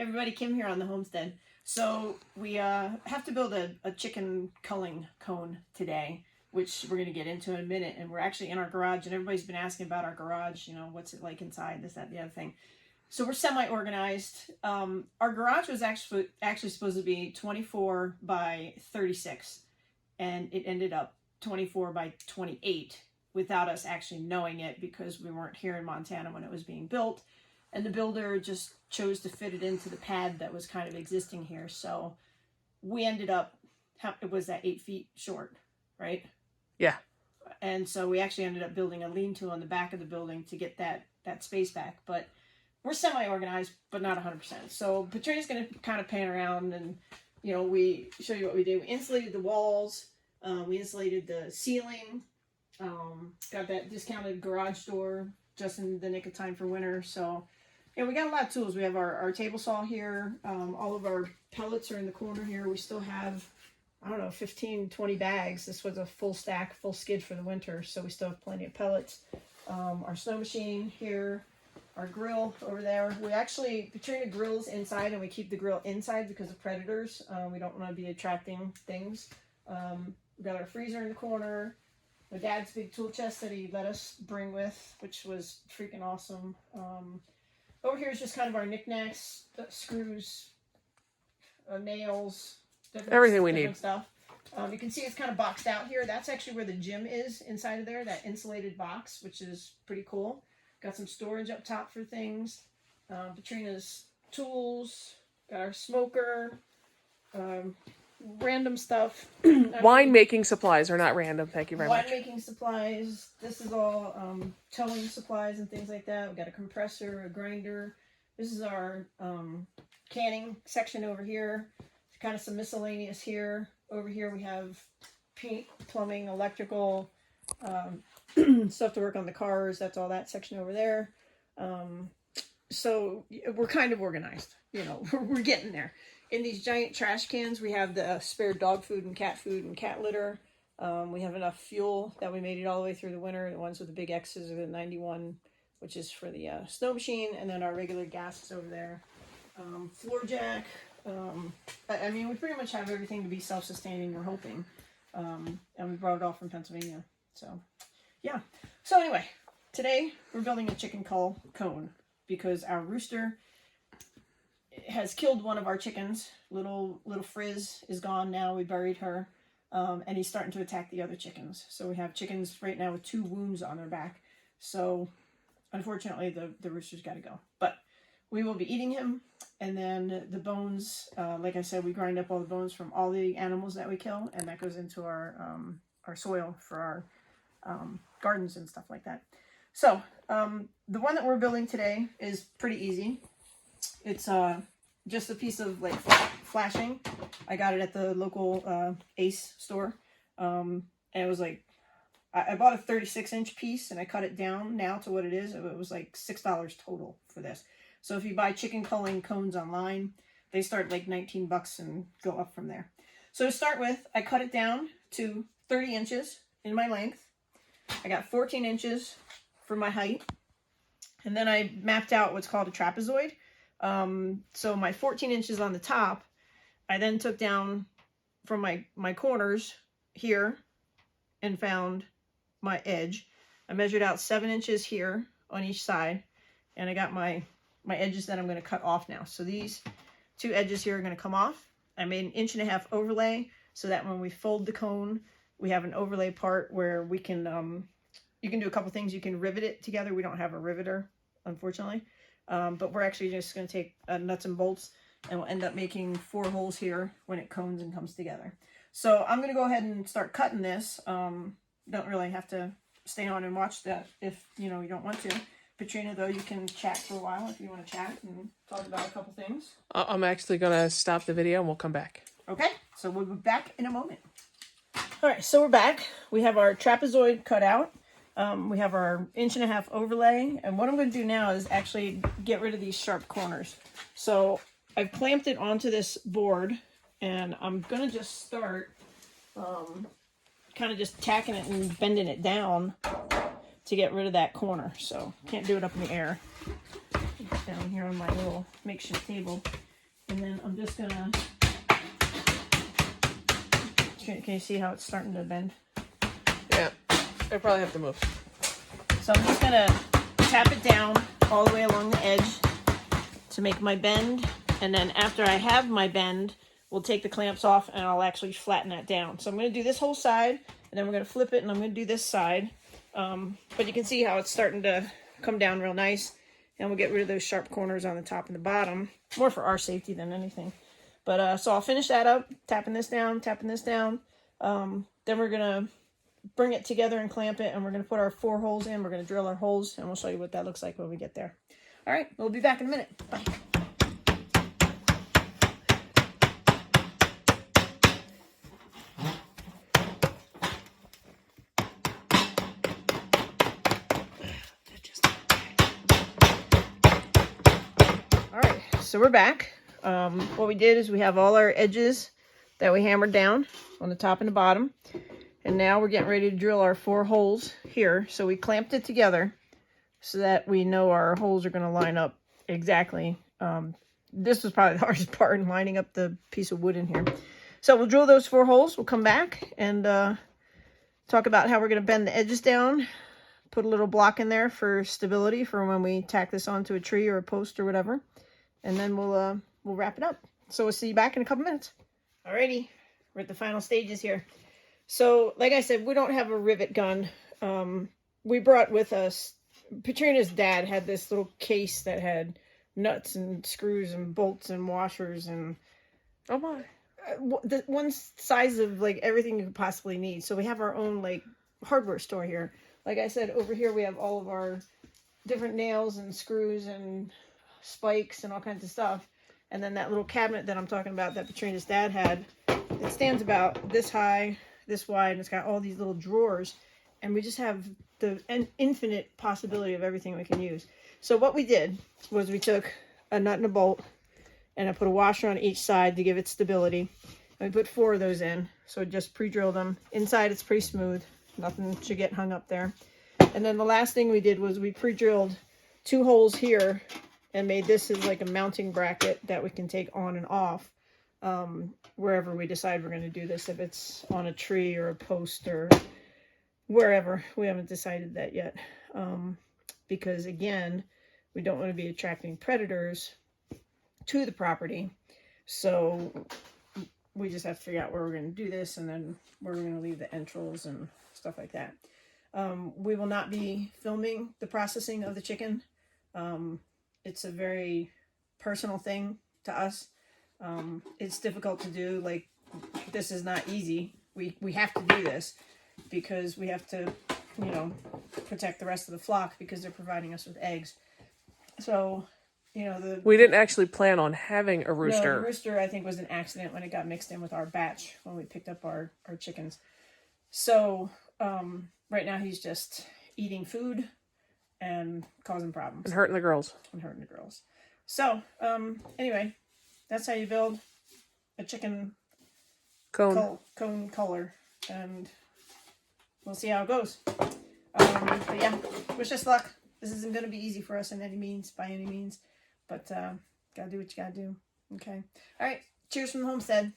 Everybody, Kim here on the Homestead. So we have to build a chicken culling cone today, which we're going to get into in a minute. And we're actually in our garage, and everybody's been asking about our garage, you know, what's it like inside, this, that, the other thing. So we're semi-organized. Our garage was actually supposed to be 24 by 36, and it ended up 24 by 28 without us actually knowing it, because we weren't here in Montana when it was being built. And the builder just chose to fit it into the pad that was kind of existing here. So we ended up, it was that 8 feet short, right? Yeah. And so we actually ended up building a lean-to on the back of the building to get that space back. But we're semi-organized, but not 100%. So Patrina's going to kind of pan around and, you know, we show you what we did. We insulated the walls. We insulated the ceiling. Got that discounted garage door just in the nick of time for winter. So yeah, we got a lot of tools. We have our table saw here. All of our pellets are in the corner here. We still have, I don't know, 15, 20 bags. This was a full stack, full skid for the winter. So we still have plenty of pellets. Our snow machine here, our grill over there. We actually, Patrina grills inside, and we keep the grill inside because of predators. We don't want to be attracting things. We got our freezer in the corner. My dad's big tool chest that he let us bring with, which was freaking awesome. Over here is just kind of our knickknacks, screws, nails, everything we need. Stuff. You can see it's kind of boxed out here. That's actually where the gym is inside of there, that insulated box, which is pretty cool. Got some storage up top for things. Patrina's tools, got our smoker, random stuff. Wine-making supplies are not random, thank you very much. Wine-making supplies. This is all towing supplies and things like that. We've got a compressor, a grinder. This is our canning section over here. Kind of some miscellaneous here. Over here we have paint, plumbing, electrical, stuff to work on the cars. That's all that section over there. So we're kind of organized. You know, we're getting there. In these giant trash cans, we have the spare dog food and cat litter. We have enough fuel that we made it all the way through the winter. The ones with the big X's are the 91, which is for the snow machine. And then our regular gas is over there. Floor jack. I mean, we pretty much have everything to be self-sustaining, we're hoping. And we brought it all from Pennsylvania. So, yeah. So anyway, today we're building a chicken cull cone because our rooster has killed one of our chickens. Little Frizz is gone now. We buried her. And he's starting to attack the other chickens. So we have chickens right now with 2 wounds on their back. So unfortunately the rooster's got to go. But we will be eating him. And then the bones, like I said, we grind up all the bones from all the animals that we kill. And that goes into our soil for our gardens and stuff like that. So the one that we're building today is pretty easy. It's just a piece of like flashing. I got it at the local Ace store. And it was like, I bought a 36-inch piece and I cut it down now to what it is. It was like $6 total for this. So if you buy chicken culling cones online, they start like $19 and go up from there. So to start with, I cut it down to 30 inches in my length. I got 14 inches for my height. And then I mapped out what's called a trapezoid. So my 14 inches on the top, I then took down from my corners here and found my edge. I measured out 7 inches here on each side, and I got my edges that I'm going to cut off now. So these 2 edges here are going to come off. I made an 1.5 inch overlay so that when we fold the cone, we have an overlay part where we can, you can do a couple things. You can rivet it together. We don't have a riveter, unfortunately. But we're actually just going to take nuts and bolts, and we'll end up making 4 holes here when it cones and comes together. So I'm going to go ahead and start cutting this. Don't really have to stay on and watch that if, you know, you don't want to. Patrina, though, you can chat for a while if you want to chat and talk about a couple things. I'm actually going to stop the video and we'll come back. Okay, so we'll be back in a moment. All right, so we're back. We have our trapezoid cut out. We have our 1.5 inch overlay, and what I'm going to do now is actually get rid of these sharp corners. So I've clamped it onto this board, and I'm going to just start kind of just tacking it and bending it down to get rid of that corner. So can't do it up in the air. Down here on my little makeshift table. And then I'm just gonna, can you see how it's starting to bend? Yeah, I probably have to move. So I'm just gonna tap it down all the way along the edge to make my bend. And then after I have my bend, we'll take the clamps off and I'll actually flatten that down. So I'm gonna do this whole side and then we're gonna flip it and I'm gonna do this side. But you can see how it's starting to come down real nice. And we'll get rid of those sharp corners on the top and the bottom. More for our safety than anything. But so I'll finish that up, tapping this down, tapping this down. Then we're gonna bring it together and clamp it, and we're gonna put our 4 holes in. We're gonna drill our holes, and we'll show you what that looks like when we get there. All right, we'll be back in a minute. Bye. All right, so we're back. What we did is we have all our edges that we hammered down on the top and the bottom. And now we're getting ready to drill our 4 holes here. So we clamped it together so that we know our holes are going to line up exactly. This was probably the hardest part in lining up the piece of wood in here. So we'll drill those 4 holes. We'll come back and talk about how we're going to bend the edges down. Put a little block in there for stability for when we tack this onto a tree or a post or whatever. And then we'll wrap it up. So we'll see you back in a couple minutes. Alrighty, we're at the final stages here. So, like I said, we don't have a rivet gun. We brought with us, Petrina's dad had this little case that had nuts and screws and bolts and washers and, Oh my. the one size of like everything you could possibly need. So we have our own like hardware store here. Like I said, over here we have all of our different nails and screws and spikes and all kinds of stuff. And then that little cabinet that I'm talking about that Petrina's dad had, it stands about this high, this wide, and it's got all these little drawers. And we just have an infinite possibility of everything we can use. So what we did was we took a nut and a bolt and I put a washer on each side to give it stability. And we put 4 of those in. So just pre-drill them. Inside it's pretty smooth. Nothing should get hung up there. And then the last thing we did was we pre-drilled 2 holes here and made this as like a mounting bracket that we can take on and off wherever we decide we're going to do this. If it's on a tree or a post or wherever. We haven't decided that yet. Because again, we don't want to be attracting predators to the property. So we just have to figure out where we're going to do this and then where we're going to leave the entrails and stuff like that. We will not be filming the processing of the chicken. It's a very personal thing to us. It's difficult to do. Like, this is not easy. We have to do this because we have to, you know, protect the rest of the flock because they're providing us with eggs. So, you know, We didn't actually plan on having a rooster. No, the rooster, I think, was an accident when it got mixed in with our batch when we picked up our chickens. So, right now he's just eating food and causing problems. And hurting the girls. So, anyway, that's how you build a chicken Cone. cone color. And we'll see how it goes. But yeah, wish us luck. This isn't going to be easy for us by any means. But gotta do what you gotta do. Okay. All right. Cheers from the homestead.